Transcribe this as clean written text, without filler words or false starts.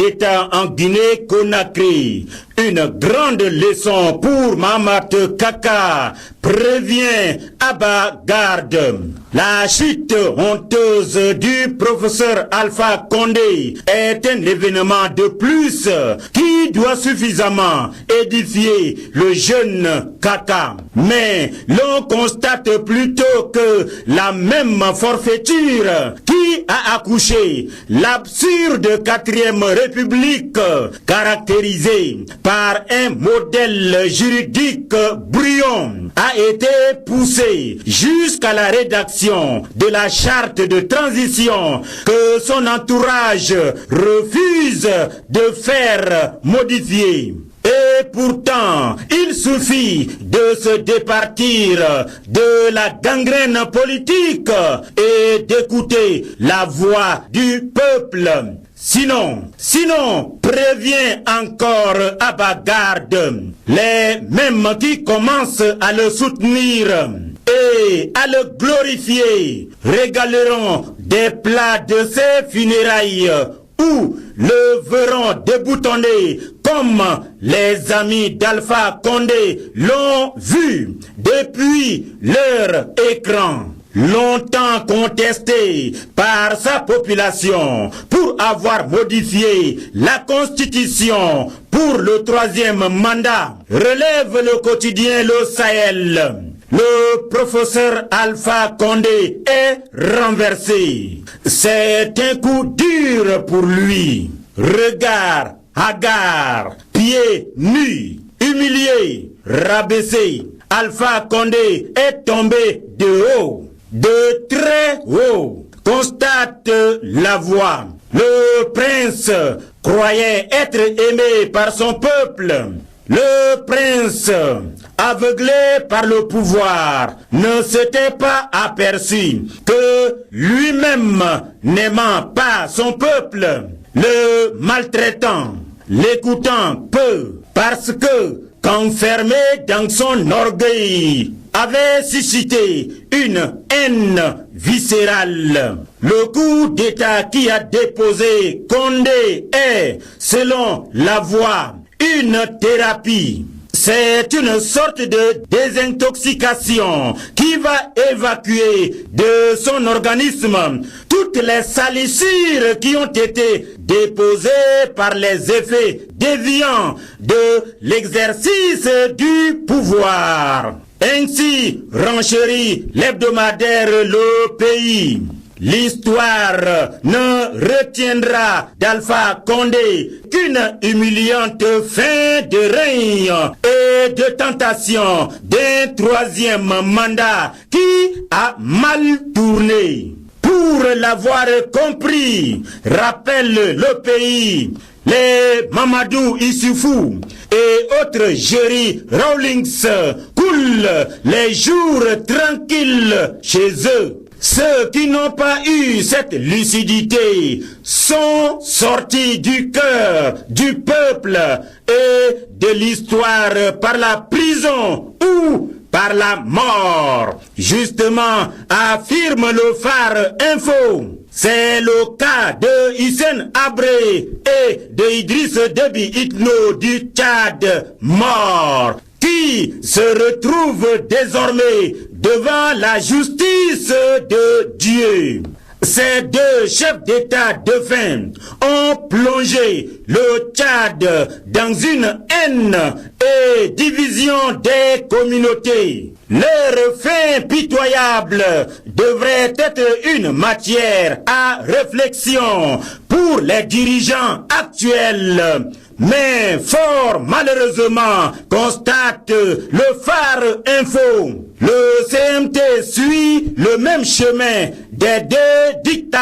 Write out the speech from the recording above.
d'État en Guinée-Conakry. Une grande leçon pour Mahamat Kaka, prévient Abba Garde. La chute honteuse du professeur Alpha Condé est un événement de plus qui doit suffisamment édifier le jeune Kaka. Mais l'on constate plutôt que la même forfaiture qui a accouché l'absurde 4e République caractérisée par un modèle juridique brouillon a été poussée jusqu'à la rédaction de la charte de transition que son entourage refuse de faire modifier. Et pourtant, il suffit de se départir de la gangrène politique et d'écouter la voix du peuple. Sinon, prévient encore Abba Garde, les mêmes qui commencent à le soutenir et à le glorifier régaleront des plats de ses funérailles ou le verront déboutonné comme les amis d'Alpha Condé l'ont vu depuis leur écran. Longtemps contesté par sa population pour avoir modifié la Constitution pour le 3e mandat, relève le quotidien Le Sahel. Le professeur Alpha Condé est renversé. C'est un coup dur pour lui. Regard hagard, pieds nus, humilié, rabaissé. Alpha Condé est tombé de haut. De très haut, constate la voix. Le prince croyait être aimé par son peuple. Le prince, aveuglé par le pouvoir, ne s'était pas aperçu que lui-même, n'aimant pas son peuple, le maltraitant, l'écoutant peu, parce que, qu'enfermé dans son orgueil, avait suscité une haine viscérale. Le coup d'État qui a déposé Condé est, selon la voix, une thérapie. C'est une sorte de désintoxication qui va évacuer de son organisme toutes les salissures qui ont été déposées par les effets déviants de l'exercice du pouvoir. Ainsi renchérit l'hebdomadaire Le Pays. L'histoire ne retiendra d'Alpha Condé qu'une humiliante fin de règne et de tentation d'un 3e mandat qui a mal tourné. Pour l'avoir compris, rappelle Le Pays, les Mamadou Issoufou et autres Jerry Rawlings coulent les jours tranquilles chez eux. Ceux qui n'ont pas eu cette lucidité sont sortis du cœur du peuple et de l'histoire par la prison ou par la mort. Justement, affirme le Phare Info. C'est le cas de Hissène Habré et de Idriss Déby Itno du Tchad, mort, qui se retrouvent désormais devant la justice de Dieu. Ces deux chefs d'État défunts ont plongé le Tchad dans une haine et division des communautés. Leur fin pitoyable devrait être une matière à réflexion pour les dirigeants actuels. Mais fort malheureusement, constate le Phare Info, le CMT suit le même chemin des deux dictateurs.